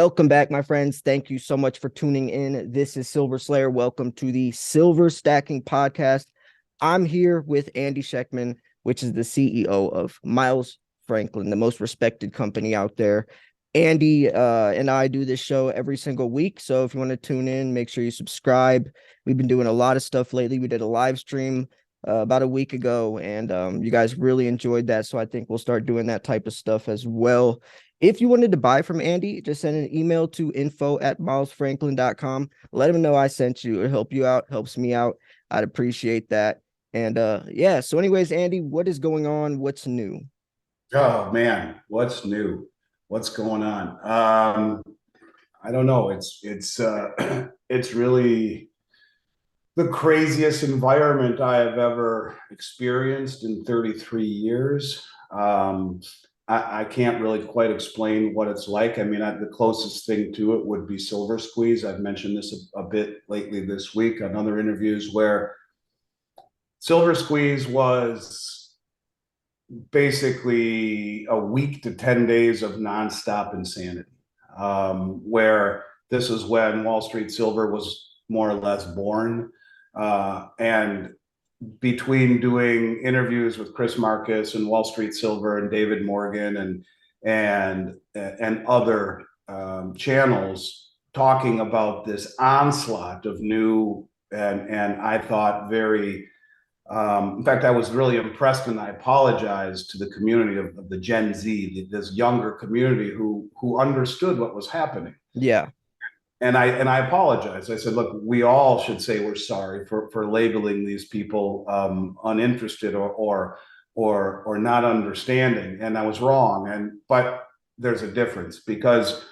Welcome back, my friends. Thank you so much for tuning in. This is Silver Slayer. Welcome to the Silver Stacking Podcast. I'm here with Andy Shectman, which is the CEO of Miles Franklin, the most respected company out there. Andy and I do this show every single week. So if you want to tune in, make sure you subscribe. We've been doing a lot of stuff lately. We did a live stream about a week ago, and you guys really enjoyed that. So I think we'll start doing that type of stuff as well. If you wanted to buy from Andy, just send an email to info@milesfranklin.com. Let him know I sent you. It'll help you out, helps me out. I'd appreciate that. And yeah, so anyways, Andy, what is going on? What's new? Oh man, what's new? What's going on? I don't know. It's really the craziest environment I have ever experienced in 33 years. I can't really quite explain what it's like. I mean, the closest thing to it would be Silver Squeeze. I've mentioned this a bit lately this week on other interviews where Silver Squeeze was basically a week to 10 days of nonstop insanity, where this is when Wall Street Silver was more or less born. And between doing interviews with Chris Marcus and Wall Street Silver and David Morgan and other channels talking about this onslaught of new and I thought very in fact, I was really impressed, and I apologized to the community of the Gen Z, this younger community who understood what was happening. Yeah. And I apologized. I said, look, we all should say we're sorry for labeling these people uninterested or not understanding. And I was wrong. But there's a difference because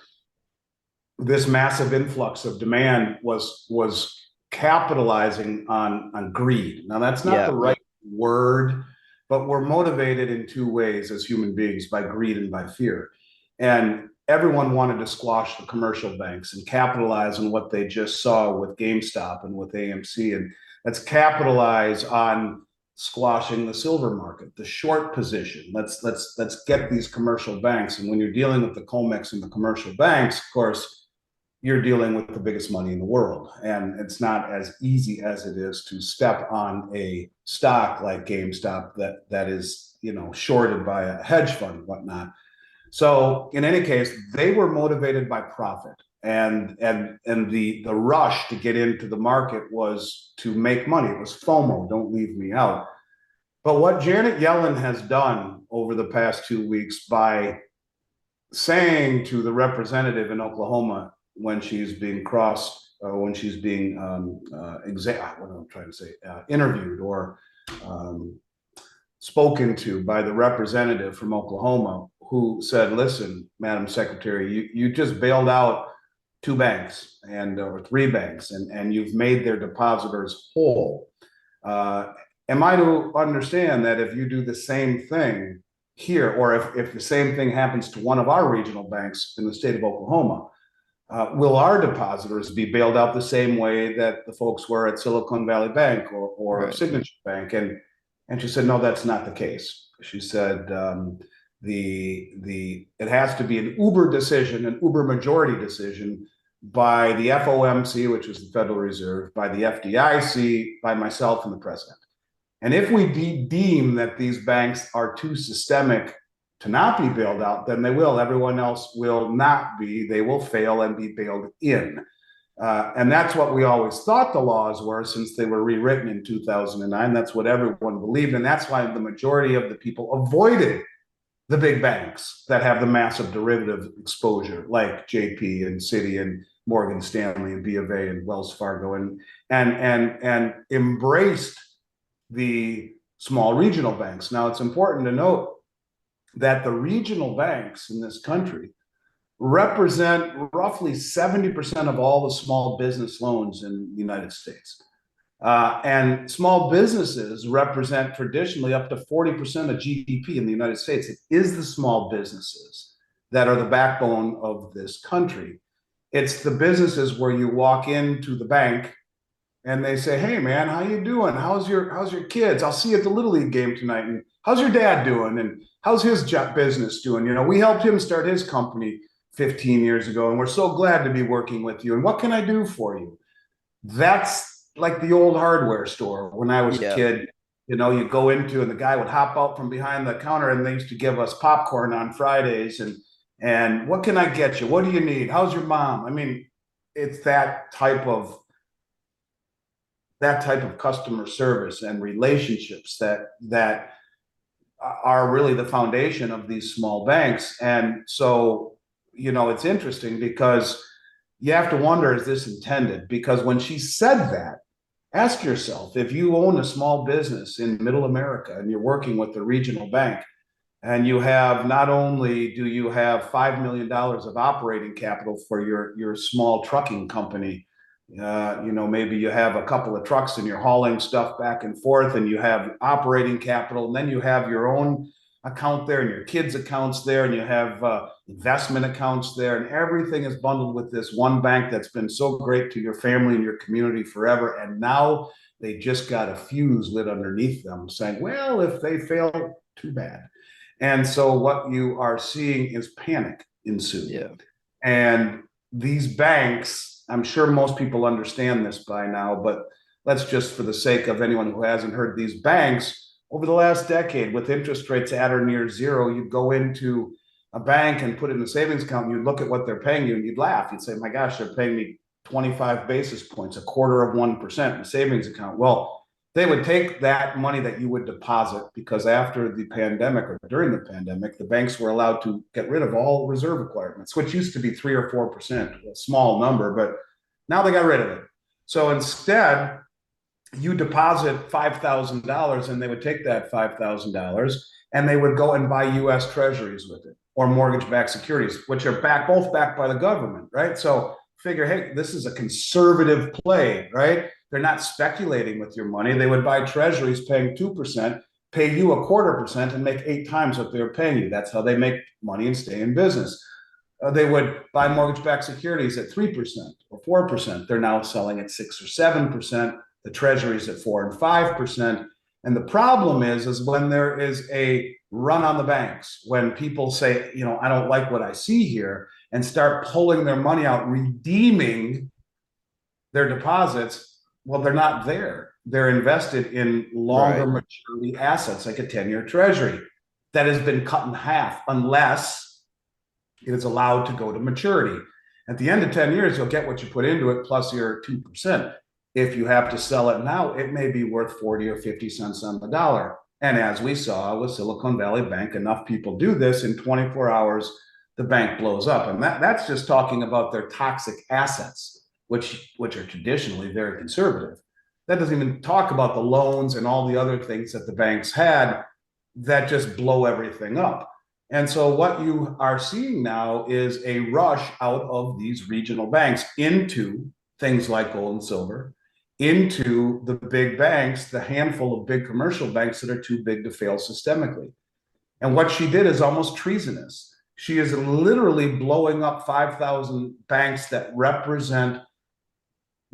this massive influx of demand was capitalizing on greed. Now, that's not the right word, but we're motivated in two ways as human beings, by greed and by fear. And everyone wanted to squash the commercial banks and capitalize on what they just saw with GameStop and with AMC. And let's capitalize on squashing the silver market, the short position. Let's get these commercial banks. And when you're dealing with the Comex and the commercial banks, of course, you're dealing with the biggest money in the world. And it's not as easy as it is to step on a stock like GameStop that is, shorted by a hedge fund and whatnot. So in any case, they were motivated by profit. And the rush to get into the market was to make money. It was FOMO, don't leave me out. But what Janet Yellen has done over the past 2 weeks by saying to the representative in Oklahoma, when she's being interviewed or spoken to by the representative from Oklahoma, who said, listen, Madam Secretary, you just bailed out two banks or three banks, and you've made their depositors whole. Am I to understand that if you do the same thing here, or if the same thing happens to one of our regional banks in the state of Oklahoma, will our depositors be bailed out the same way that the folks were at Silicon Valley Bank or right. Signature Bank? And she said, no, that's not the case. She said it has to be an uber decision, an uber majority decision by the FOMC, which is the Federal Reserve, by the FDIC, by myself and the president. And if we deem that these banks are too systemic to not be bailed out, then they will. Everyone else will not be. They will fail and be bailed in. And that's what we always thought the laws were since they were rewritten in 2009. That's what everyone believed. And that's why the majority of the people avoided the big banks that have the massive derivative exposure, like JP and Citi and Morgan Stanley and B of A and Wells Fargo, and embraced the small regional banks. Now, it's important to note that the regional banks in this country represent roughly 70% of all the small business loans in the United States. And small businesses represent traditionally up to 40% of GDP in the United States. It is the small businesses that are the backbone of this country. It's the businesses where you walk into the bank and they say, hey man, how you doing? How's your kids? I'll see you at the Little League game tonight. And how's your dad doing? And how's his business doing? We helped him start his company 15 years ago, and we're so glad to be working with you. And what can I do for you? That's like the old hardware store when I was a Yeah. kid. You go into, and the guy would hop out from behind the counter, and they used to give us popcorn on Fridays. And what can I get you? What do you need? How's your mom? I mean, it's that type of customer service and relationships that are really the foundation of these small banks. And so, it's interesting because you have to wonder, is this intended? Because when she said that, ask yourself, if you own a small business in middle America and you're working with the regional bank, and you have, not only do you have $5 million of operating capital for your small trucking company, maybe you have a couple of trucks and you're hauling stuff back and forth, and you have operating capital, and then you have your own account there and your kids' accounts there, and you have investment accounts there, and everything is bundled with this one bank that's been so great to your family and your community forever. And now they just got a fuse lit underneath them saying, well, if they fail, too bad. And so what you are seeing is panic ensue. Yeah. And these banks, I'm sure most people understand this by now, but let's just, for the sake of anyone who hasn't heard, these banks over the last decade, with interest rates at or near zero, you'd go into a bank and put it in a savings account, and you'd look at what they're paying you, and you'd laugh. You'd say, my gosh, they're paying me 25 basis points, a quarter of 1% in a savings account. Well, they would take that money that you would deposit, because after the pandemic, or during the pandemic, the banks were allowed to get rid of all reserve requirements, which used to be 3 or 4%, a small number, but now they got rid of it. So instead, you deposit $5,000, and they would take that $5,000 and they would go and buy US treasuries with it, or mortgage-backed securities, which are both backed by the government, right? So figure, hey, this is a conservative play, right? They're not speculating with your money. They would buy treasuries paying 2%, pay you a 0.25%, and make 8 times what they're paying you. That's how they make money and stay in business. They would buy mortgage-backed securities at 3% or 4%. They're now selling at 6 or 7%. The treasuries at 4 and 5%. And the problem is when there is a run on the banks, when people say, I don't like what I see here, and start pulling their money out, redeeming their deposits, well, they're not there. They're invested in longer maturity assets, like a 10-year treasury that has been cut in half, unless it is allowed to go to maturity. At the end of 10 years, you'll get what you put into it plus your 2%. If you have to sell it now, it may be worth 40 or 50 cents on the dollar. And as we saw with Silicon Valley Bank, enough people do this, in 24 hours, the bank blows up. And that's just talking about their toxic assets, which are traditionally very conservative. That doesn't even talk about the loans and all the other things that the banks had that just blow everything up. And so what you are seeing now is a rush out of these regional banks into things like gold and silver, into the big banks, the handful of big commercial banks that are too big to fail systemically. And what she did is almost treasonous. She is literally blowing up 5,000 banks that represent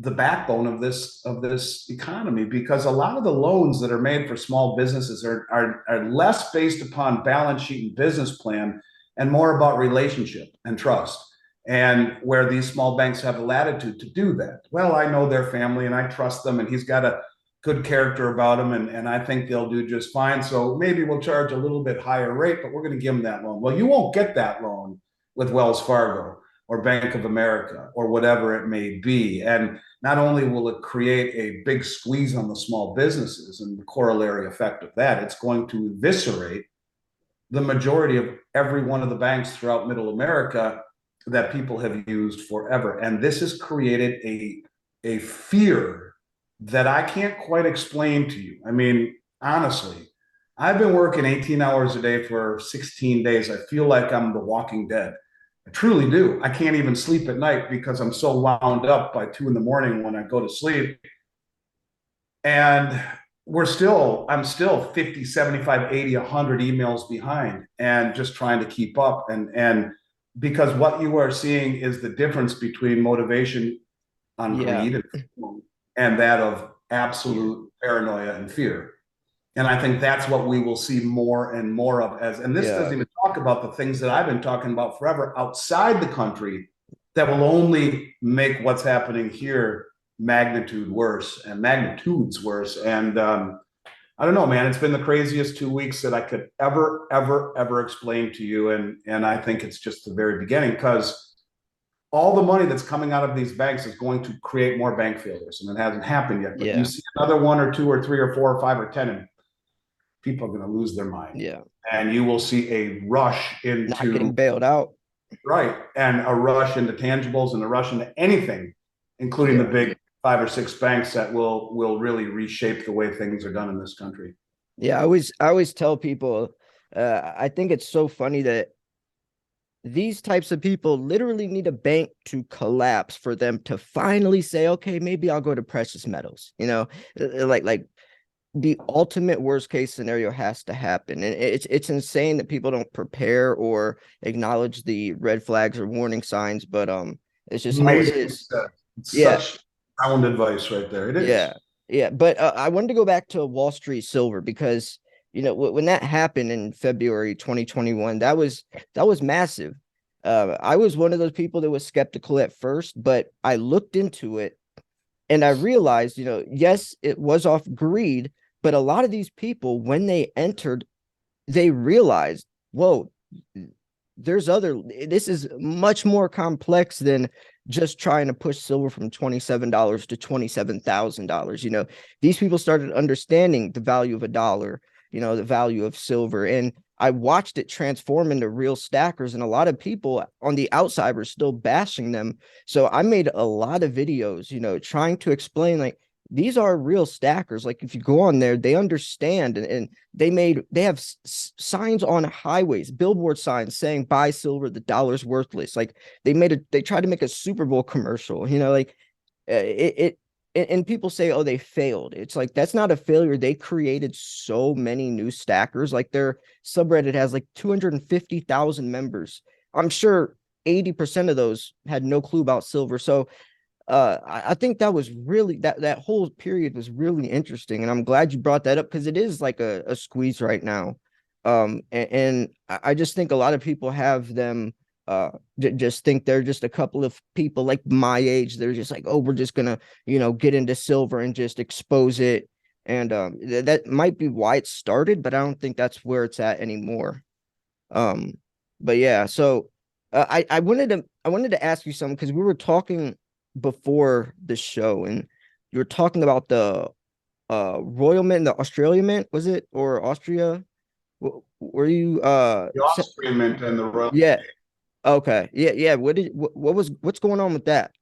the backbone of this economy, because a lot of the loans that are made for small businesses are less based upon balance sheet and business plan, and more about relationship and trust. And where these small banks have a latitude to do that. Well, I know their family and I trust them, and he's got a good character about him, and I think they'll do just fine. So maybe we'll charge a little bit higher rate, but we're going to give them that loan. Well, you won't get that loan with Wells Fargo or Bank of America or whatever it may be. And not only will it create a big squeeze on the small businesses and the corollary effect of that, it's going to eviscerate the majority of every one of the banks throughout middle America that people have used forever. And this has created a fear that I can't quite explain to you. I mean, honestly, I've been working 18 hours a day for 16 days. I feel like I'm the Walking Dead. I truly do. I can't even sleep at night because I'm so wound up by 2 a.m. when I go to sleep. And I'm still 50, 75, 80, 100 emails behind, and just trying to keep up. And because what you are seeing is the difference between motivation on greed and that of absolute paranoia and fear. And I think that's what we will see more and more of, and this doesn't even talk about the things that I've been talking about forever outside the country that will only make what's happening here magnitudes worse. And I don't know, man. It's been the craziest 2 weeks that I could ever explain to you. And I think it's just the very beginning, because all the money that's coming out of these banks is going to create more bank failures. And it hasn't happened yet. But you see another one or two or three or four or five or 10, and people are going to lose their mind. Yeah. And you will see a rush into not getting bailed out. Right. And a rush into tangibles and a rush into anything, including the big 5 or 6 banks that will really reshape the way things are done in this country. Yeah, I always tell people, I think it's so funny that these types of people literally need a bank to collapse for them to finally say, okay, maybe I'll go to precious metals. Like the ultimate worst case scenario has to happen. And it's insane that people don't prepare or acknowledge the red flags or warning signs, but it's just Amazing how it is. It's such sound advice right there. It is. Yeah. But I wanted to go back to Wall Street silver, because when that happened in February 2021, that was massive. I was one of those people that was skeptical at first, but I looked into it and I realized, yes, it was off greed, but a lot of these people, when they entered, they realized, whoa, this is much more complex than just trying to push silver from $27 to $27,000. These people started understanding the value of a dollar, the value of silver. And I watched it transform into real stackers, and a lot of people on the outside were still bashing them. So I made a lot of videos, trying to explain, like, these are real stackers. Like, if you go on there, they understand, and they have signs on highways, billboard signs saying buy silver, the dollar's worthless. Like, they tried to make a Super Bowl commercial, and people say, oh, they failed. It's like, that's not a failure. They created so many new stackers. Like, their subreddit has like 250,000 members. I'm sure 80% of those had no clue about silver. So I think that was really that whole period was really interesting, and I'm glad you brought that up, because it is like a squeeze right now. And I just think a lot of people have them just think they're just a couple of people like my age. They're just like, oh, we're just gonna get into silver and just expose it, and that might be why it started, but I don't think that's where it's at anymore. But yeah, so I wanted to ask you something, because we were talking before the show, and you were talking about the Royal Mint, the Australian Mint, was it, or Austria? Were you The Austrian Mint and the Royal. Yeah. Okay. Yeah. What's going on with that?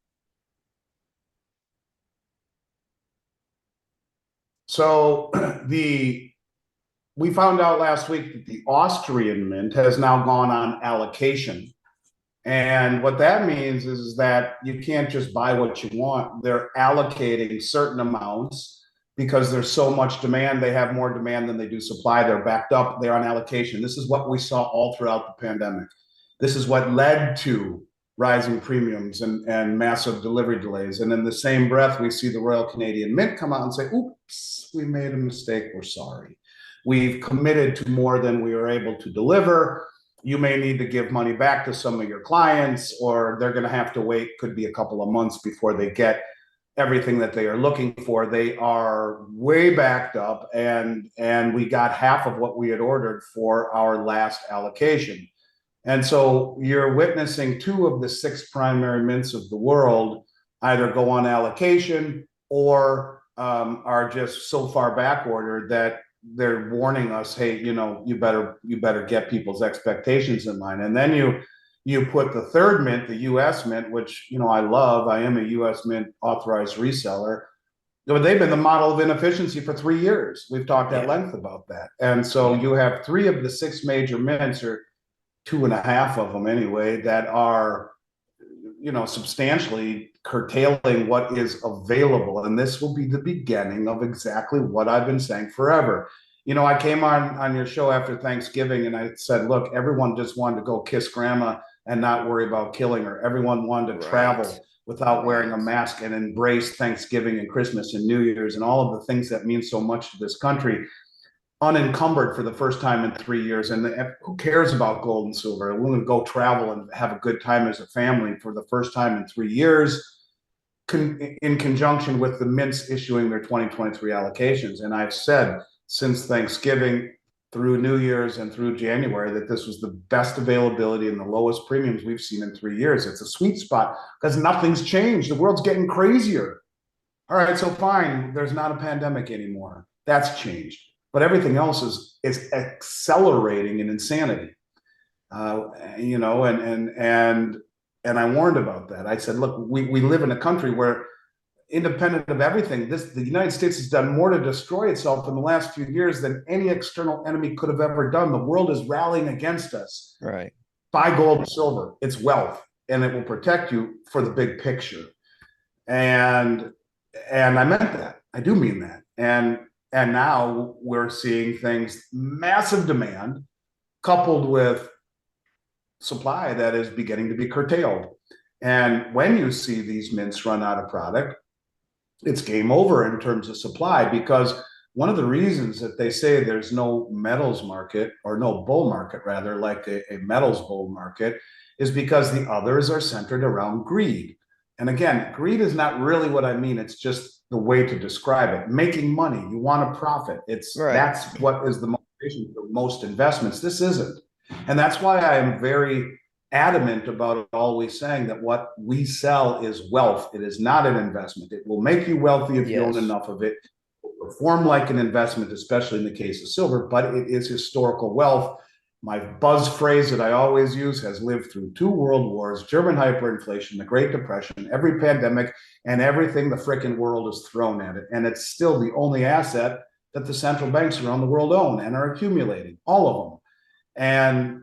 So we found out last week that the Austrian Mint has now gone on allocation. And what that means is that you can't just buy what you want. They're allocating certain amounts because there's so much demand. They have more demand than they do supply. They're backed up. They're on allocation. This is what we saw all throughout the pandemic. This is what led to rising premiums and massive delivery delays. And in the same breath, we see the Royal Canadian Mint come out and say, oops, we made a mistake. We're sorry. We've committed to more than we were able to deliver. You may need to give money back to some of your clients, or they're going to have to wait, could be a couple of months before they get everything that they are looking for. They are way backed up, and we got half of what we had ordered for our last allocation. And so you're witnessing 2 of the 6 primary mints of the world either go on allocation or are just so far back ordered that they're warning us, hey, you better get people's expectations in line. And then you put the third mint, the US Mint, which I love. I am a US Mint authorized reseller. But they've been the model of inefficiency for 3 years. We've talked at length about that. And so you have 3 of the 6 major mints, or 2.5 of them anyway, that are substantially curtailing what is available. And this will be the beginning of exactly what I've been saying forever. I came on your show after Thanksgiving and I said, look, everyone just wanted to go kiss grandma and not worry about killing her. Everyone wanted to travel without wearing a mask and embrace Thanksgiving and Christmas and New Year's and all of the things that mean so much to this country. unencumbered for the first time in 3 years. And who cares about gold and silver? We're going to go travel and have a good time as a family for the first time in 3 years, in conjunction with the mints issuing their 2023 allocations. And I've said since Thanksgiving through New Year's and through January that this was the best availability and the lowest premiums we've seen in 3 years. It's a sweet spot because nothing's changed. The world's getting crazier. All right, so fine, there's not a pandemic anymore. That's changed. But everything else is accelerating in insanity. You know, and I warned about that. I said, look, we live in a country where, independent of everything, the United States has done more to destroy itself in the last few years than any external enemy could have ever done. The world is rallying against us. Right. Buy gold and silver. It's wealth, and it will protect you for the big picture. And I meant that. I do mean that. And now we're seeing things, massive demand coupled with supply that is beginning to be curtailed. And when you see these mints run out of product, it's game over in terms of supply, because one of the reasons that they say there's no metals market, or no bull market rather, like a metals bull market, is because the others are centered around greed. And again, greed is not really what I mean. It's just the way to describe it. Making money, you want a profit. That's what is the motivation for most investments. This isn't. And that's why I am very adamant about always saying that what we sell is wealth. It is not an investment. It will make you wealthy if you own enough of it. It will perform like an investment, especially in the case of silver, but it is historical wealth. My buzz phrase that I always use has lived through 2 world wars, German hyperinflation, the Great Depression, every pandemic, and everything the frickin' world has thrown at it. And it's still the only asset that the central banks around the world own and are accumulating, all of them. And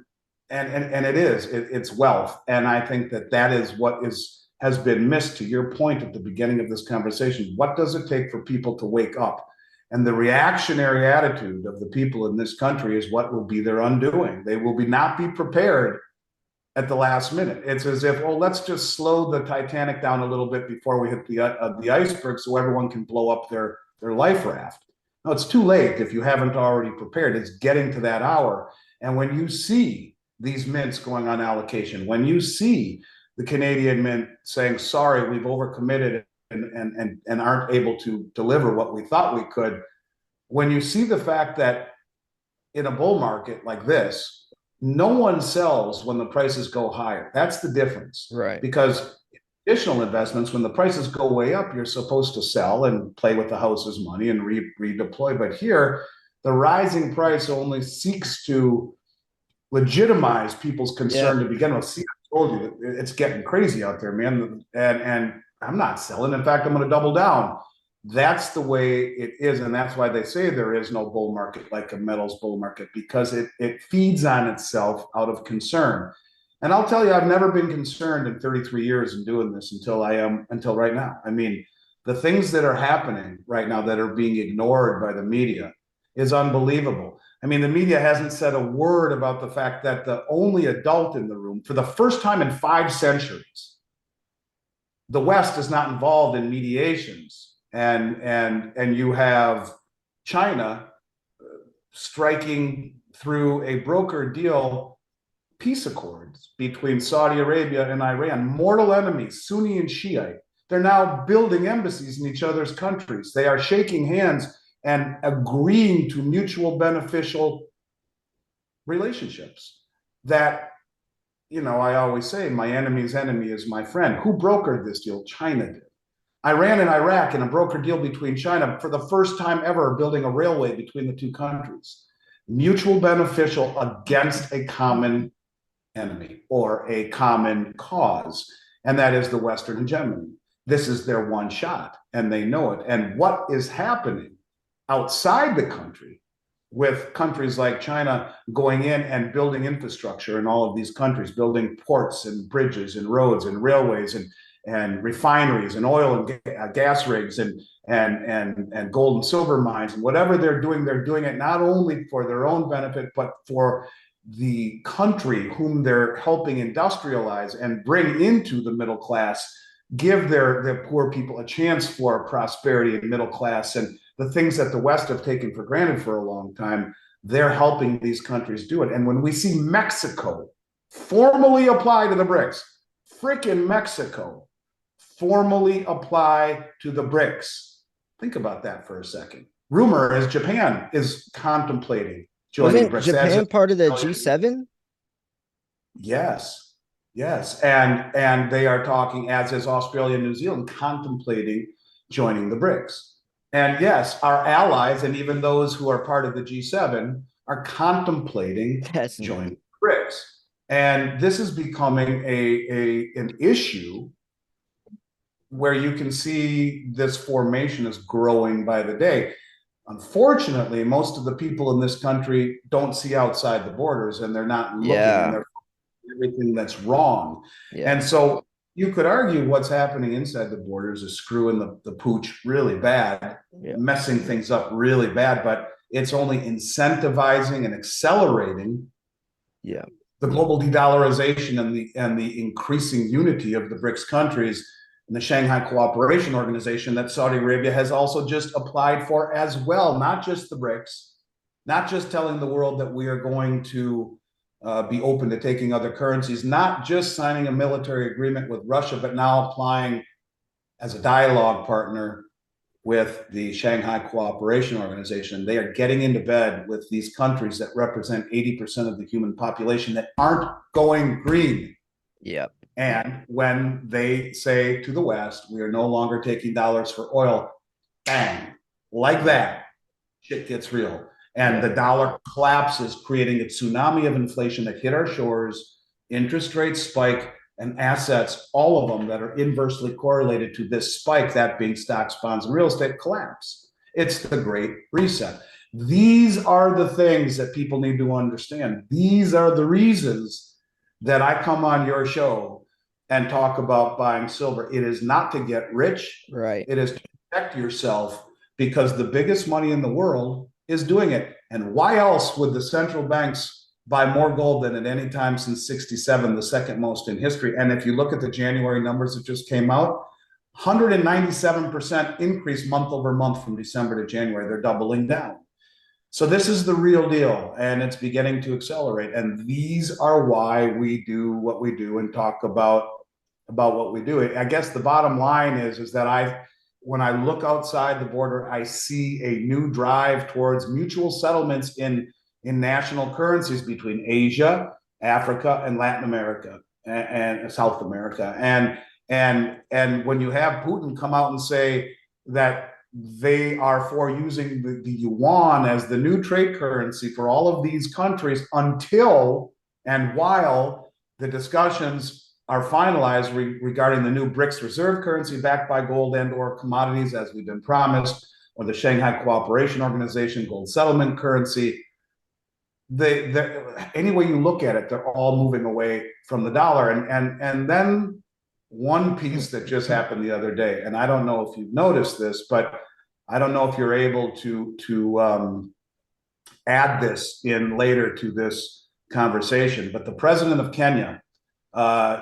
it's wealth. And I think that is what has been missed, to your point at the beginning of this conversation. What does it take for people to wake up? And the reactionary attitude of the people in this country is what will be their undoing. They will not be prepared at the last minute. It's as if, oh, let's just slow the Titanic down a little bit before we hit the iceberg so everyone can blow up their life raft. No, it's too late if you haven't already prepared. It's getting to that hour. And when you see these mints going on allocation, when you see the Canadian Mint saying, sorry, we've overcommitted and aren't able to deliver what we thought we could, when you see the fact that in a bull market like this, no one sells when the prices go higher. That's the difference. Right. Because additional investments, when the prices go way up, you're supposed to sell and play with the house's money and redeploy. But here, the rising price only seeks to legitimize people's concern to begin with. See, I told you, it's getting crazy out there, man. And I'm not selling. In fact, I'm going to double down. That's the way it is. And that's why they say there is no bull market like a metals bull market, because it feeds on itself out of concern. And I'll tell you, I've never been concerned in 33 years in doing this until right now. I mean, the things that are happening right now that are being ignored by the media is unbelievable. I mean, the media hasn't said a word about the fact that the only adult in the room, for the first time in 5 centuries, the West is not involved in mediations, and you have China striking through a broker deal peace accords between Saudi Arabia and Iran, mortal enemies, Sunni and Shiite. They're now building embassies in each other's countries. They are shaking hands and agreeing to mutual beneficial relationships that, you know, I always say, my enemy's enemy is my friend. Who brokered this deal? China did. Iran and Iraq, in a broker deal between China, for the first time ever, building a railway between the 2 countries. Mutual beneficial against a common enemy or a common cause, and that is the Western hegemony. This is their one shot, and they know it. And what is happening outside the country, with countries like China going in and building infrastructure in all of these countries, building ports and bridges and roads and railways and refineries and oil and gas rigs and gold and silver mines, and whatever they're doing it not only for their own benefit, but for the country whom they're helping industrialize and bring into the middle class, give their poor people a chance for prosperity and middle class, and the things that the West have taken for granted for a long time, they're helping these countries do it. And when we see Mexico formally apply to the BRICS, freaking Mexico formally apply to the BRICS. Think about that for a second. Rumor is Japan is contemplating joining Wasn't BRICS. Japan part of the G7? Yes, yes, and they are talking, as is Australia and New Zealand, contemplating joining the BRICS. And yes, our allies and even those who are part of the G7 are contemplating joining the BRICS. And this is becoming an issue where you can see this formation is growing by the day. Unfortunately, most of the people in this country don't see outside the borders, and they're not looking, and they're everything that's wrong. And so you could argue what's happening inside the borders is screwing the pooch really bad, messing things up really bad, but it's only incentivizing and accelerating the global de-dollarization and the increasing unity of the BRICS countries and the Shanghai Cooperation Organization that Saudi Arabia has also just applied for as well. Not just the BRICS, not just telling the world that we are going to be open to taking other currencies, not just signing a military agreement with Russia, but now applying as a dialogue partner with the Shanghai Cooperation Organization. They are getting into bed with these countries that represent 80% of the human population that aren't going green. And when they say to the West, we are no longer taking dollars for oil, bang, like that, shit gets real. And the dollar collapses, creating a tsunami of inflation that hit our shores, interest rates spike, and assets, all of them that are inversely correlated to this spike, that being stocks, bonds, and real estate, collapse. It's the Great Reset. These are the things that people need to understand. These are the reasons that I come on your show and talk about buying silver. It is not to get rich. It is to protect yourself, because the biggest money in the world is doing it. And why else would the central banks buy more gold than at any time since 67, the second most in history? And if you look at the January numbers that just came out, 197% increase month over month from December to January. They're doubling down. So this is the real deal, and it's beginning to accelerate. And these are why we do what we do and talk about what we do. I guess the bottom line is that when I look outside the border, I see a new drive towards mutual settlements in national currencies between Asia, Africa, and Latin America and South America. And when you have Putin come out and say that they are for using the yuan as the new trade currency for all of these countries until and while the discussions are finalized regarding the new BRICS reserve currency backed by gold and or commodities, as we've been promised, or the Shanghai Cooperation Organization gold settlement currency. Any way you look at it, they're all moving away from the dollar. And then one piece that just happened the other day, and I don't know if you've noticed this, but I don't know if you're able to add this in later to this conversation, but the president of Kenya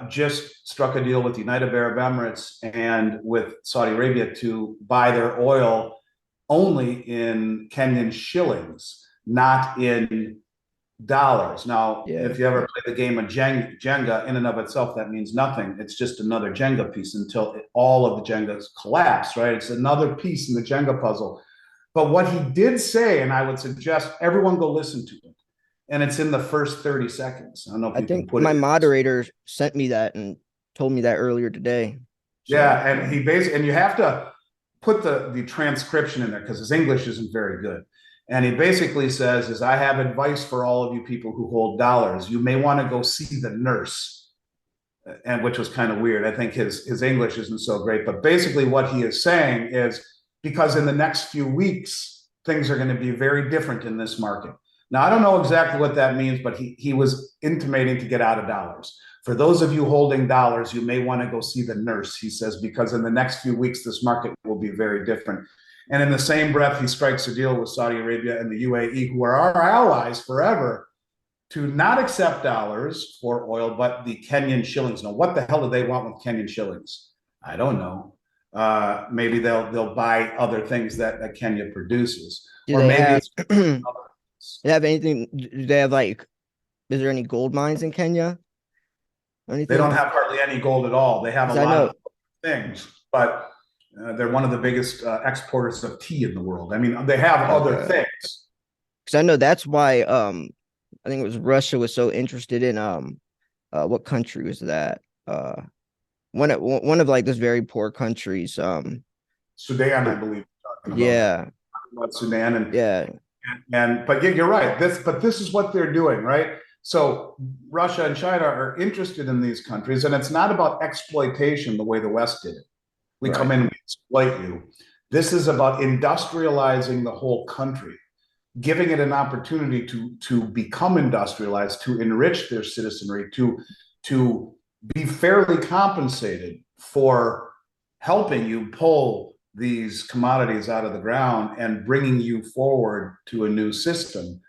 just struck a deal with the United Arab Emirates and with Saudi Arabia to buy their oil only in Kenyan shillings, not in dollars. Now, if you ever play the game of Jenga, in and of itself, that means nothing. It's just another Jenga piece until all of the Jengas collapse, right? It's another piece in the Jenga puzzle. But what he did say, and I would suggest everyone go listen to it, and it's in the first 30 seconds. I don't know if I think my moderator sent me that and told me that earlier today. So, yeah, and he basically, and you have to put the transcription in there because his English isn't very good. And he basically says, I have advice for all of you people who hold dollars. You may want to go see the nurse, and which was kind of weird. I think his English isn't so great. But basically what he is saying is, because in the next few weeks, things are going to be very different in this market. Now, I don't know exactly what that means, but he was intimating to get out of dollars. For those of you holding dollars, you may want to go see the nurse, he says, because in the next few weeks, this market will be very different. And in the same breath, he strikes a deal with Saudi Arabia and the UAE, who are our allies forever, to not accept dollars for oil, but the Kenyan shillings. Now, what the hell do they want with Kenyan shillings? I don't know. maybe they'll buy other things that Kenya produces, Do or they maybe have it's do other they have anything? Do they have like, is there any gold mines in Kenya or They don't anything? have hardly any gold at all. They have a Because I lot know, of things, but they're one of the biggest exporters of tea in the world. I mean, they have other okay, things. because I know that's why I think it was Russia was so interested in what country was that? One of like those very poor countries. Sudan, I believe, talking about Yeah, Sudan, yeah, but yeah, you're right. This is what they're doing, right? So Russia and China are interested in these countries, and it's not about exploitation the way the West did it. We come right. in, we exploit you. This is about industrializing the whole country, giving it an opportunity to become industrialized, to enrich their citizenry, to be fairly compensated for helping you pull these commodities out of the ground and bringing you forward to a new system.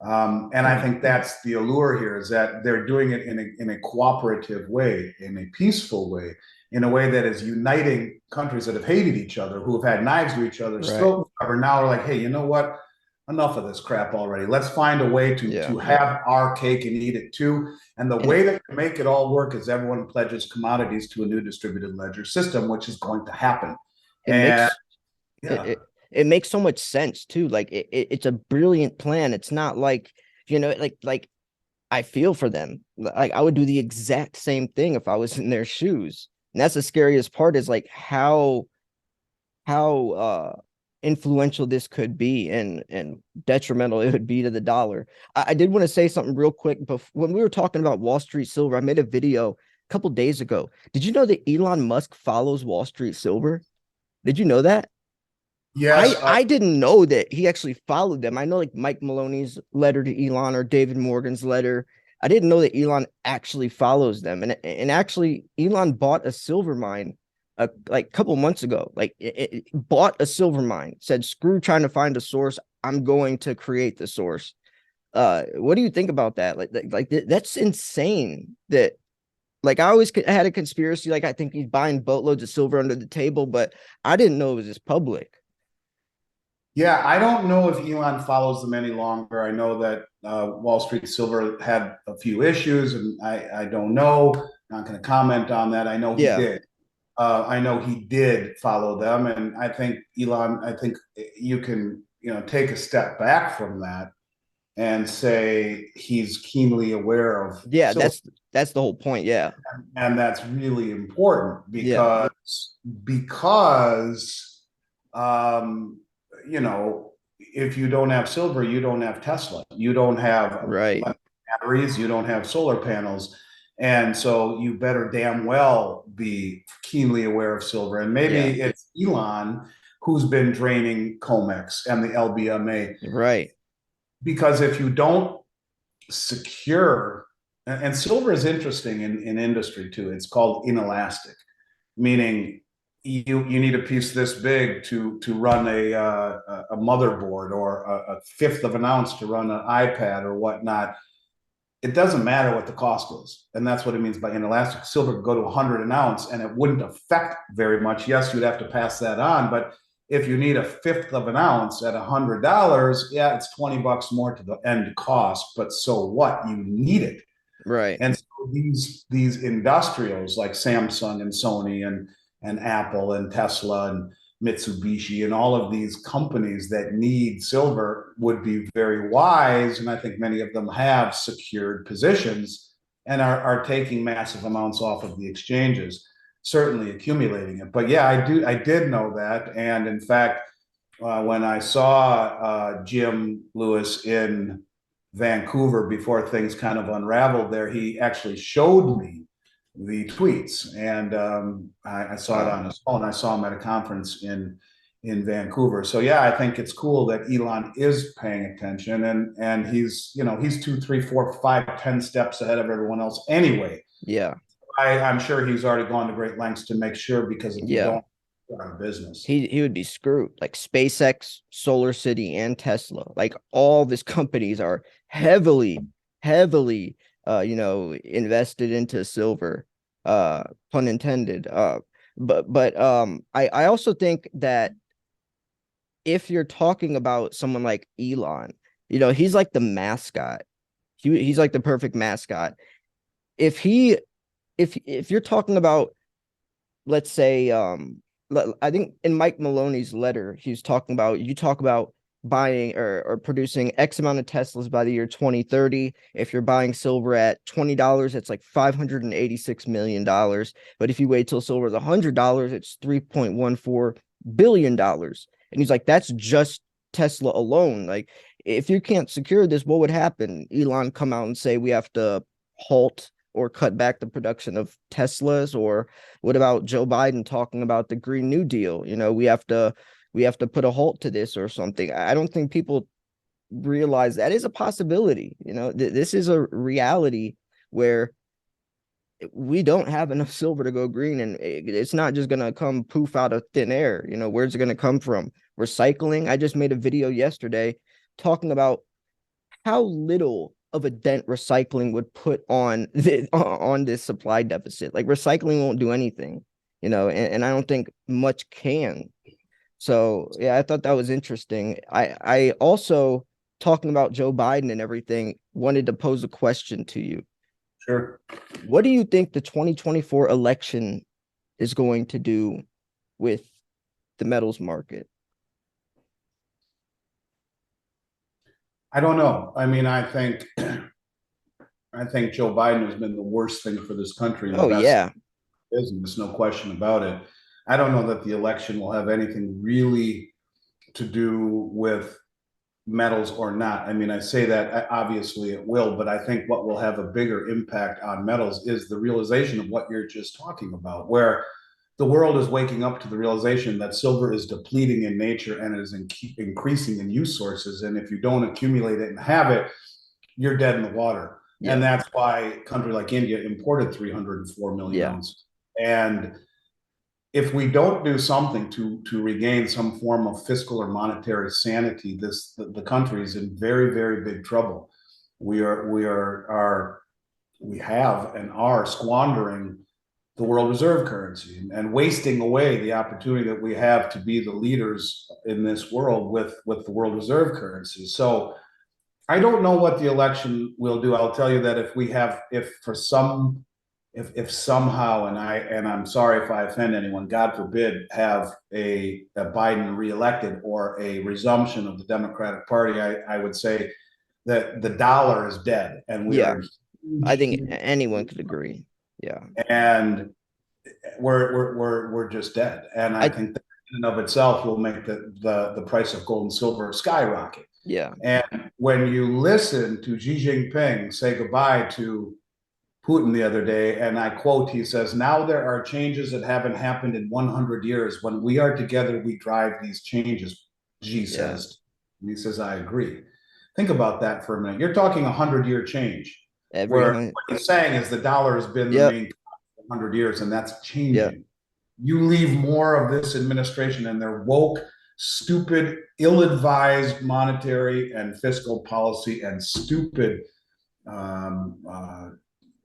And I think that's the allure here, is that they're doing it in a cooperative way, in a peaceful way, in a way that is uniting countries that have hated each other, who have had knives to each other's Right. throat, are now like, hey, you know what? Enough of this crap already. Let's find a way Yeah. to have our cake and eat it too. And the And way that can make it all work is everyone pledges commodities to a new distributed ledger system, which is going to happen. it And makes it, yeah, it makes so much sense too. Like it's a brilliant plan. It's not like, like I feel for them. Like I would do the exact same thing if I was in their shoes. And that's the scariest part, is like how influential this could be, and detrimental it would be to the dollar. I did want to say something real quick. But when we were talking about Wall Street Silver, I made a video a couple days ago. Did you know that Elon Musk follows Wall Street Silver? Did you know that? I yes, I didn't know that he actually followed them. I know like Mike Maloney's letter to Elon or David Morgan's letter. I didn't know that Elon actually follows them. And actually Elon bought a silver mine like a couple months ago. Like it bought a silver mine, said screw trying to find a source. I'm going to create the source. What do you think about that? That's insane. That like I always had a conspiracy, like I think he's buying boatloads of silver under the table, but I didn't know it was this public. yeah, I don't know if Elon follows them any longer. I know that Wall Street Silver had a few issues, and I don't know. Not going to comment on that. I know he Yeah, did. I know he did follow them, and I think Elon. I think you can take a step back from that and say he's keenly aware of yeah, silver, that's the whole point. Yeah, and that's really important yeah, because um, you know, if you don't have silver, you don't have Tesla, you don't have right. batteries, you don't have solar panels. And so you better damn well be keenly aware of silver. And Yeah, maybe it's Elon who's been draining Comex and the LBMA, right, because if you don't secure, and silver is interesting in industry too, it's called inelastic, meaning you need a piece this big to run a motherboard, or a fifth of an ounce to run an iPad or whatnot. It doesn't matter what the cost is, and that's what it means by inelastic. Silver could go to 100 an ounce, and it wouldn't affect very much. Yes, you'd have to pass that on, but if you need a fifth of an ounce at $100, yeah, it's $20 more to the end cost. But so what? You need it. right. And so these industrials like Samsung and Sony and Apple and Tesla and Mitsubishi and all of these companies that need silver would be very wise, and I think many of them have secured positions and are taking massive amounts off of the exchanges, certainly accumulating it. But yeah, I did know that, and in fact, when I saw Jim Lewis in Vancouver before things kind of unraveled there, he actually showed me the tweets, and I saw it Wow. on his phone. I saw him at a conference in Vancouver. So yeah, I think it's cool that Elon is paying attention, and he's 2, 3, 4, 5, 10 steps ahead of everyone else anyway. Yeah, I'm sure he's already gone to great lengths to make sure, because if you yeah. don't, you're out of business. He would be screwed. Like SpaceX, Solar City, and Tesla. Like all these companies are heavily invested into silver. Pun intended. I also think that if you're talking about someone like Elon, he's like the mascot. He's like the perfect mascot. If he if you're talking about, let's say, I think in Mike Maloney's letter, he's talking about, you talk about buying or producing X amount of Teslas by the year 2030. If you're buying silver at $20, it's like $586 million. But if you wait till silver is $100, it's $3.14 billion. And he's like, that's just Tesla alone. Like, if you can't secure this, what would happen? Elon come out and say we have to halt or cut back the production of Teslas? Or what about Joe Biden talking about the Green New Deal? We have to put a halt to this or something. I don't think people realize that is a possibility. This is a reality where we don't have enough silver to go green, and it's not just going to come poof out of thin air. Where's it going to come from? Recycling. I just made a video yesterday talking about how little of a dent recycling would put on this supply deficit. Like, recycling won't do anything, and I don't think much can. So yeah, I thought that was interesting. I also, talking about Joe Biden and everything, wanted to pose a question to you. Sure. What do you think the 2024 election is going to do with the metals market? I don't know. I mean, I think Joe Biden has been the worst thing for this country and the Oh best yeah, business, no question about it. I don't know that the election will have anything really to do with metals or not. I mean, I say that obviously it will, but I think what will have a bigger impact on metals is the realization of what you're just talking about, where the world is waking up to the realization that silver is depleting in nature and it is increasing in use sources. And if you don't accumulate it and have it, you're dead in the water. And yeah, that's why a country like India imported 304 million yeah, ounces. And if we don't do something to regain some form of fiscal or monetary sanity, the country is in very, very big trouble. We have and are squandering the world reserve currency and wasting away the opportunity that we have to be the leaders in this world with the world reserve currency. So I don't know what the election will do. I'll tell you that if somehow, and I'm sorry if I offend anyone, God forbid, have a Biden reelected or a resumption of the Democratic Party, I would say that the dollar is dead, and we yeah. are I huge, think huge, anyone could agree. Yeah. and we're just dead. And I I think that in and of itself will make the price of gold and silver skyrocket. Yeah. And when you listen to Xi Jinping say goodbye to Putin the other day, and I quote, he says, "Now there are changes that haven't happened in 100 years. When we are together, we drive these changes," Xi Yeah. says. And he says, "I agree." Think about that for a minute. You're talking 100-year change, Every where hundred. what he's saying is the dollar has been the Yep. main 100 years, and that's Yep. changing. You leave more of this administration and their woke, stupid, ill-advised monetary and fiscal policy and stupid um, uh,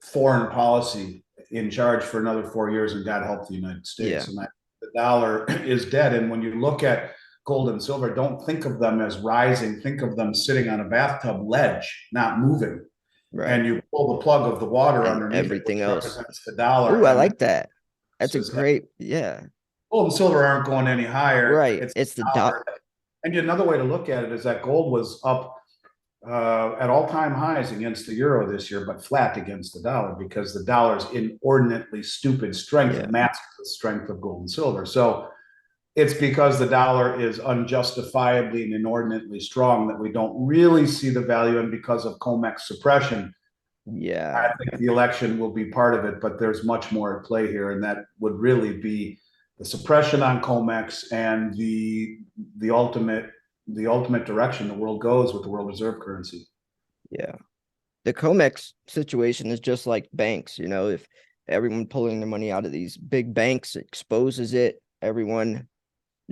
foreign policy in charge for another 4 years, and God help the United Yeah. States. And the dollar is dead. And when you look at gold and silver, don't think of them as rising. Think of them sitting on a bathtub ledge, not moving. Right. And you pull the plug of the water And underneath it, everything which else. represents the dollar, Oh, I and like that. That's a says great. Yeah. gold and silver aren't going any higher. Right. It's It's the the dollar. And another way to look at it is that gold was up at all-time highs against the euro this year, but flat against the dollar because the dollar's inordinately stupid strength Yeah. masks the strength of gold and silver. So it's because the dollar is unjustifiably and inordinately strong that we don't really see the value, and because of Comex suppression, Yeah. I think the election will be part of it, but there's much more at play here, and that would really be the suppression on Comex and the ultimate the ultimate direction the world goes with the world reserve currency. Yeah. The Comex situation is just like banks. If everyone pulling their money out of these big banks exposes it, everyone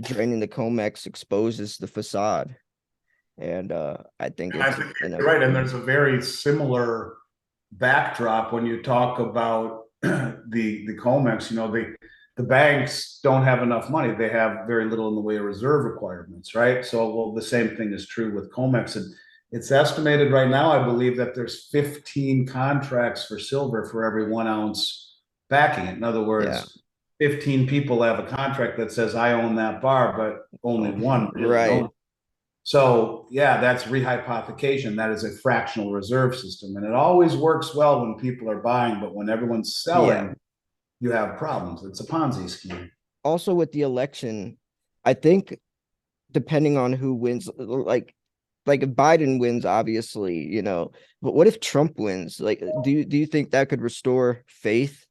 draining the Comex exposes the facade. And I think And I it's think you're right, and inevitable. there's a very similar backdrop when you talk about the Comex. the banks don't have enough money. They have very little in the way of reserve requirements, right? So, well, the same thing is true with Comex. And it's estimated right now, I believe, that there's 15 contracts for silver for every 1 ounce backing it. In other Yeah. words, 15 people have a contract that says I own that bar, but only one really Right. owns it. So yeah, that's rehypothecation. That is a fractional reserve system. And it always works well when people are buying, but when everyone's Yeah. selling, you have problems. It's a Ponzi scheme. Also with the election, I think depending on who wins, like if Biden wins, obviously, but what if Trump wins? Like, do you think that could restore faith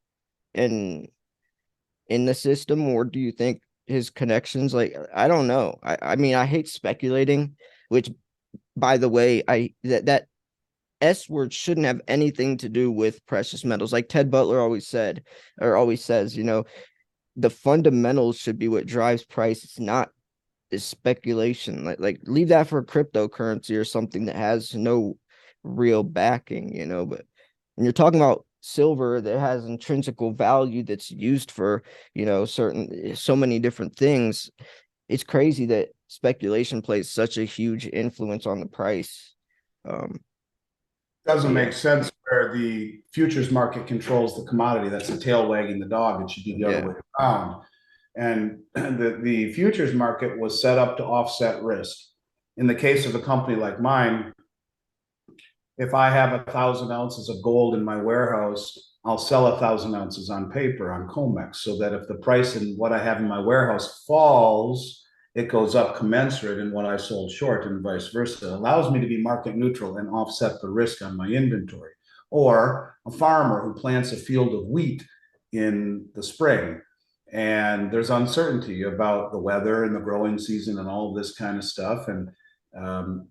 in the system, or do you think his connections, like, I don't know. I mean, I hate speculating, which, by the way, that S word shouldn't have anything to do with precious metals. Like Ted Butler always said, or always says, the fundamentals should be what drives price. It's not this speculation. Like leave that for cryptocurrency or something that has no real backing, but when you're talking about silver that has intrinsical value that's used for, so many different things, it's crazy that speculation plays such a huge influence on the price. Um, but Doesn't yeah, make sense where the futures market controls the commodity. That's the tail wagging the dog. It should be the other yeah, way around. And the futures market was set up to offset risk. In the case of a company like mine, if I have 1,000 ounces of gold in my warehouse, I'll sell 1,000 ounces on paper on Comex, so that if the price in what I have in my warehouse falls, it goes up commensurate in what I sold short, and vice versa. It allows me to be market neutral and offset the risk on my inventory. Or a farmer who plants a field of wheat in the spring, and there's uncertainty about the weather and the growing season and all of this kind of stuff. And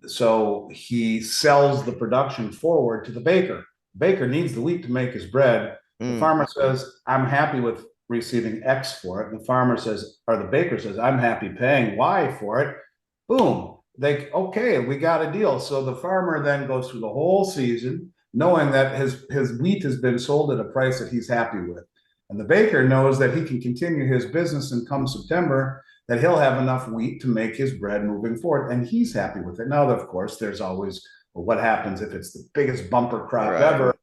so he sells the production forward to the baker. Baker needs the wheat to make his bread. The mm, farmer says, I'm happy with receiving X for it. And the farmer says, or the baker says, I'm happy paying Y for it. Boom. Okay, we got a deal. So the farmer then goes through the whole season knowing that his wheat has been sold at a price that he's happy with. And the baker knows that he can continue his business, and come September, that he'll have enough wheat to make his bread moving forward, and he's happy with it. Now, of course, there's always, well, what happens if it's the biggest bumper crop right, ever?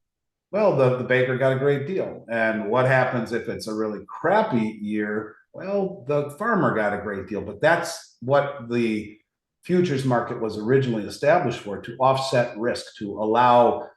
Well, the baker got a great deal. And what happens if it's a really crappy year? Well, the farmer got a great deal. But that's what the futures market was originally established for, to offset risk, to allow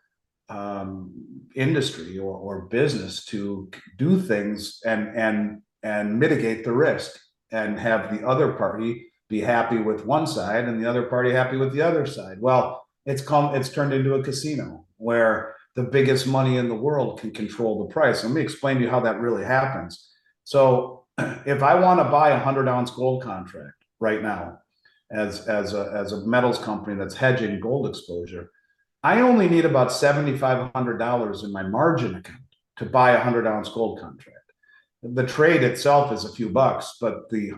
industry or business to do things and mitigate the risk, and have the other party be happy with one side and the other party happy with the other side. Well, it's turned into a casino where the biggest money in the world can control the price. Let me explain to you how that really happens. So if I want to buy 100 ounce gold contract right now as a metals company that's hedging gold exposure, I only need about $7,500 in my margin account to buy 100 ounce gold contract. The trade itself is a few bucks, but the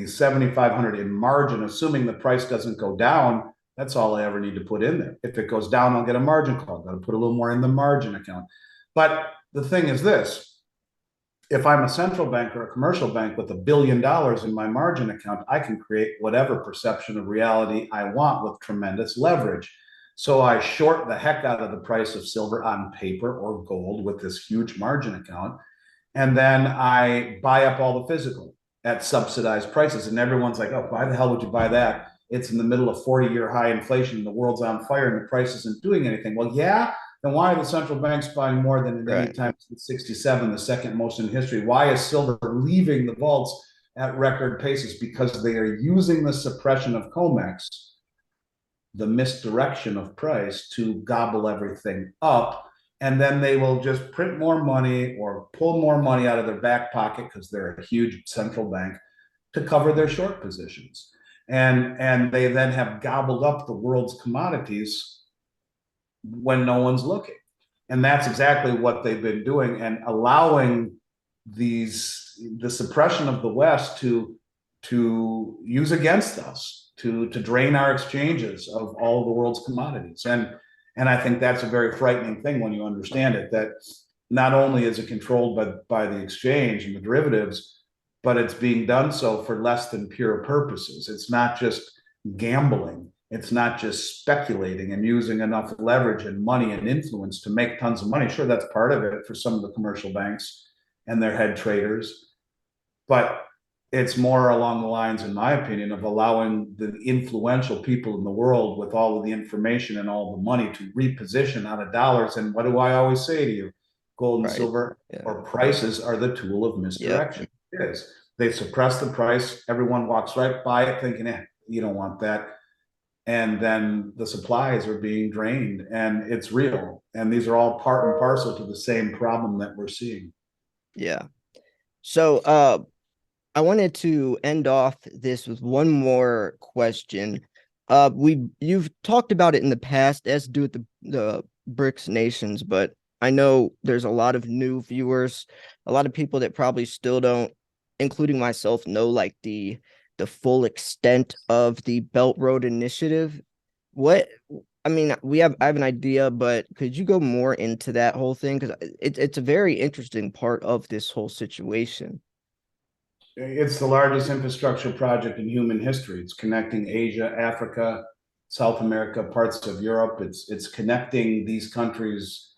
7,500 in margin, assuming the price doesn't go down, that's all I ever need to put in there. If it goes down, I'll get a margin call. Got to put a little more in the margin account. But the thing is this: if I'm a central bank or a commercial bank with $1 billion in my margin account, I can create whatever perception of reality I want with tremendous leverage. So I short the heck out of the price of silver on paper or gold with this huge margin account. And then I buy up all the physical at subsidized prices. And everyone's like, oh, why the hell would you buy that? It's in the middle of 40-year high inflation. The world's on fire and the price isn't doing anything. Well, yeah. Then why are the central banks buying more than at any right. time since '67, the second most in history? Why is silver leaving the vaults at record paces? Because they are using the suppression of Comex, the misdirection of price, to gobble everything up. And then they will just print more money or pull more money out of their back pocket, because they're a huge central bank, to cover their short positions. And they then have gobbled up the world's commodities when no one's looking. And that's exactly what they've been doing, and allowing the suppression of the West to use against us, to drain our exchanges of all the world's commodities. And I think that's a very frightening thing when you understand it, that not only is it controlled by the exchange and the derivatives, but it's being done so for less than pure purposes. It's not just gambling. It's not just speculating and using enough leverage and money and influence to make tons of money. Sure, that's part of it for some of the commercial banks and their head traders. But it's more along the lines, in my opinion, of allowing the influential people in the world with all of the information and all the money to reposition out of dollars. And what do I always say to you? Gold and silver or prices are the tool of misdirection. It is. They suppress the price. Everyone walks right by it thinking, you don't want that. And then the supplies are being drained, and it's real. And these are all part and parcel to the same problem that we're seeing. Yeah. So I wanted to end off this with one more question. You've talked about it in the past, as to do with the Brics nations, but I know there's a lot of new viewers, a lot of people that probably still don't, including myself, know like the full extent of the Belt Road Initiative. I have an idea, but could you go more into that whole thing? Because it's a very interesting part of this whole situation. It's the largest infrastructure project in human history. It's connecting Asia, Africa, South America, parts of Europe. It's connecting these countries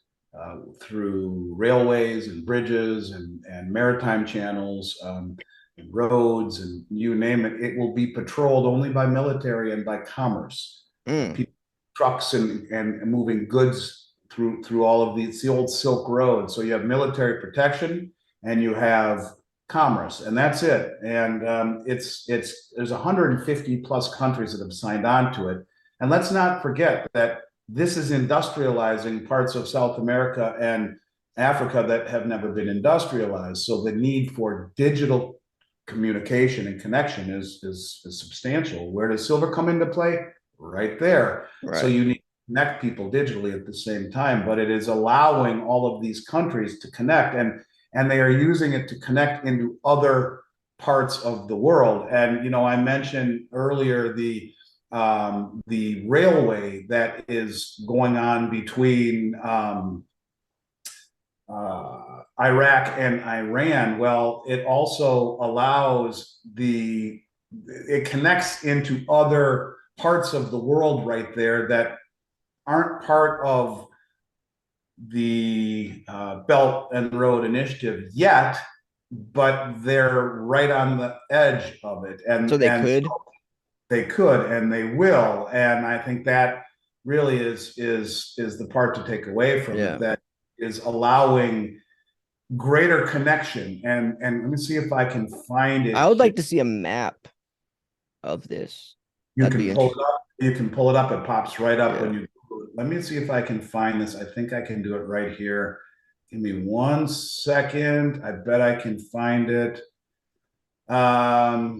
through railways and bridges and maritime channels, and roads, and you name it. It will be patrolled only by military and by commerce. People, trucks and moving goods through all of these. It's the old Silk Road. So you have military protection and you have commerce, and that's it. And there's 150 plus countries that have signed on to it. And let's not forget that this is industrializing parts of South America and Africa that have never been industrialized. So the need for digital communication and connection is substantial. Where does silver come into play? Right there. Right. So you need to connect people digitally at the same time, but it is allowing all of these countries to connect, and they are using it to connect into other parts of the world. And I mentioned earlier the railway that is going on between Iraq and Iran. Well, it also it connects into other parts of the world right there that aren't part of the Belt and Road Initiative yet, but they're right on the edge of it. And so they could, and they will. And I think that really is the part to take away from it, that is allowing greater connection. And let me see if I can find it. I would like to see a map of this. You can pull it up. You can pull it up. It pops right up when you. Let me see if I can find this. I think I can do it right here. Give me 1 second. I bet I can find it. I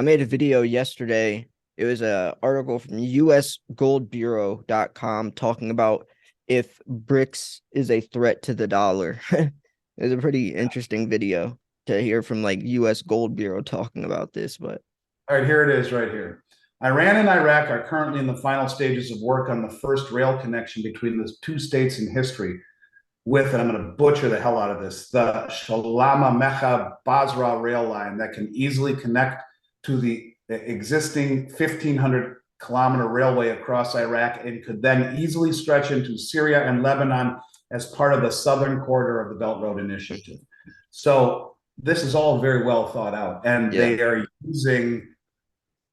made a video yesterday. It was an article from usgoldbureau.com talking about if Brics is a threat to the dollar. It was a pretty interesting video to hear from like US Gold Bureau talking about this. But all right, here it is right here. Iran and Iraq are currently in the final stages of work on the first rail connection between the two states in history with, and I'm going to butcher the hell out of this, the Shalama Mecha Basra rail line that can easily connect to the existing 1,500 kilometer railway across Iraq and could then easily stretch into Syria and Lebanon as part of the southern corridor of the Belt Road Initiative. So this is all very well thought out, and they are using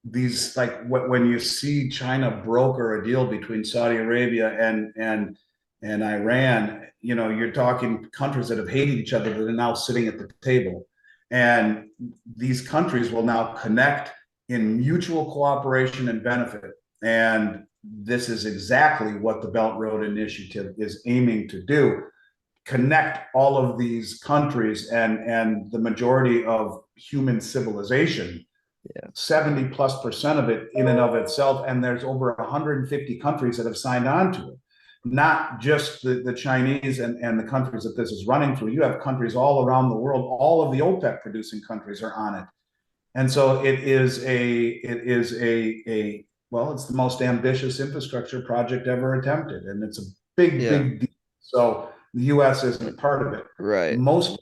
these, like when you see China broker a deal between Saudi Arabia and Iran, you're talking countries that have hated each other that are now sitting at the table. And these countries will now connect in mutual cooperation and benefit. And this is exactly what the Belt Road Initiative is aiming to do. Connect all of these countries and the majority of human civilization. 70+% of it in and of itself. And there's over 150 countries that have signed on to it. Not just the Chinese and the countries that this is running through. You have countries all around the world. All of the OPEC producing countries are on it. And so it's the most ambitious infrastructure project ever attempted. And it's a big deal. So the US isn't part of it. Right. Most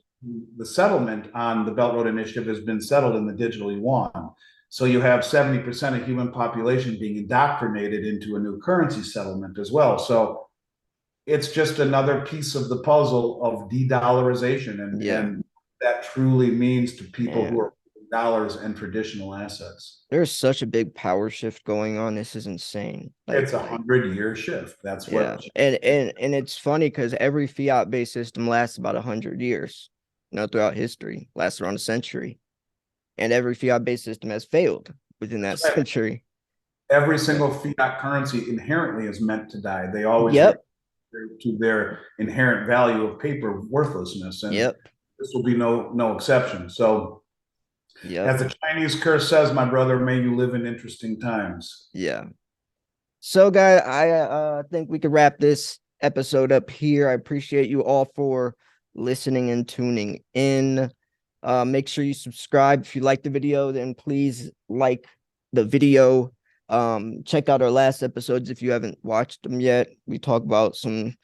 the settlement on the Belt Road Initiative has been settled in the digital yuan. So you have 70% of human population being indoctrinated into a new currency settlement as well. So it's just another piece of the puzzle of de-dollarization, Yeah. and that truly means to people who Man, are dollars and traditional assets. there's such a big power shift going on. This is insane. It's a 100-year shift. That's Yeah. what. And it's funny because every fiat-based system lasts about 100 years, throughout history, lasts around a century. And every fiat-based system has failed within that century. Every But single fiat currency inherently is meant to die. They always yep. to their inherent value of paper worthlessness, and Yep. this will be no exception. So, Yep. as the Chinese curse says, my brother, may you live in interesting times. Yeah. So, guys, I think we could wrap this episode up here. I appreciate you all for listening and tuning in. Make sure you subscribe. If you like the video, then please like the video. Check out our last episodes if you haven't watched them yet. We talk about some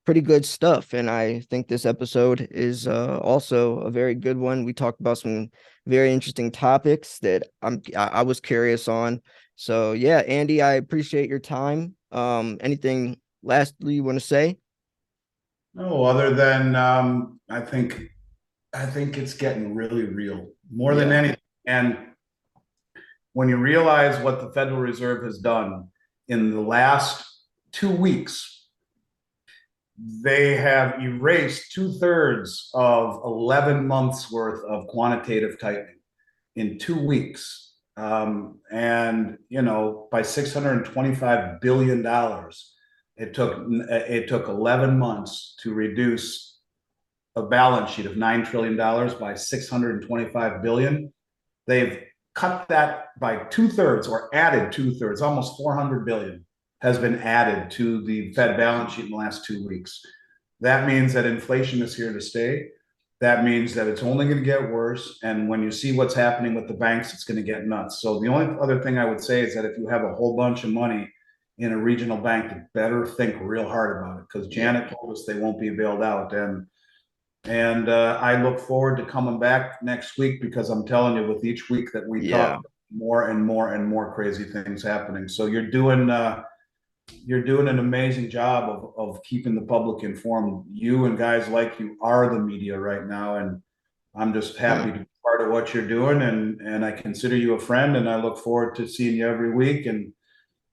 pretty good stuff, and I think this episode is also a very good one. We talked about some very interesting topics that I was curious on. So yeah, Andy, I appreciate your time. Anything lastly you want to say? No, other than I think it's getting really real more than Yeah. anything. And when you realize what the Federal Reserve has done in the last 2 weeks, they have erased 2/3 of 11 months worth of quantitative tightening in 2 weeks. And by $625 billion, it took 11 months to reduce a balance sheet of $9 trillion by 625 billion. They've cut that by 2/3 or added 2/3, almost 400 billion has been added to the Fed balance sheet in the last 2 weeks. That means that inflation is here to stay. That means that it's only going to get worse. And when you see what's happening with the banks, it's going to get nuts. So the only other thing I would say is that if you have a whole bunch of money in a regional bank, you better think real hard about it, because Janet told us they won't be bailed out. And I look forward to coming back next week, because I'm telling you, with each week that we Yeah. talk, more and more and more crazy things happening. So you're doing an amazing job of keeping the public informed. You and guys like you are the media right now, and I'm just happy to be part of what you're doing, and I consider you a friend, and I look forward to seeing you every week. And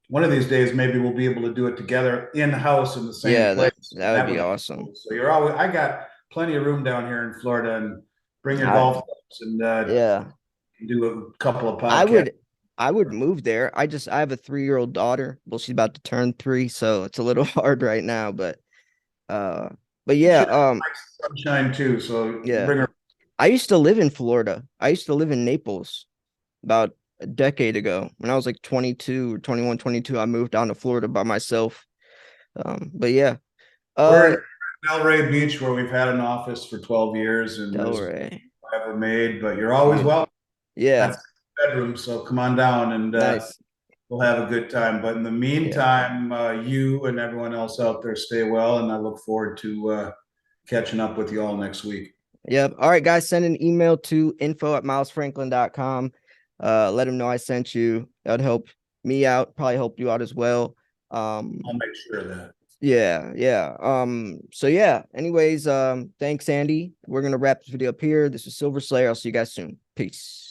one of these days, maybe we'll be able to do it together in-house in the same Yeah, place. that would be awesome. Cool. So I got plenty of room down here in Florida, and bring your I golf clubs, and yeah. do a couple of I podcasts. would I would move there. I have a 3-year-old daughter. Well, she's about to turn 3, so it's a little hard right now, uh but yeah, She likes sunshine too, so yeah. bring her. I used to live in Florida. I used to live in Naples about a decade ago. When I was like 22 or 21, 22, I moved down to Florida by myself. But yeah. We're Uh in Delray Beach, where we've had an office for 12 years, and there's Delray. ever made, but you're always Beautiful. welcome. Yeah, That's the bedroom, so come on down, and nice. we'll have a good time. But in the Yeah. meantime, you and everyone else out there, stay well, and I look forward to catching up with you all next week. Yep. All right, guys, send an email to info@milesfranklin.com. Let them know I sent you. That would help me out, probably help you out as well. I'll make sure of that. Yeah. So yeah, anyways, thanks, Andy. We're gonna wrap this video up here. This is Silver Slayer. I'll see you guys soon. Peace.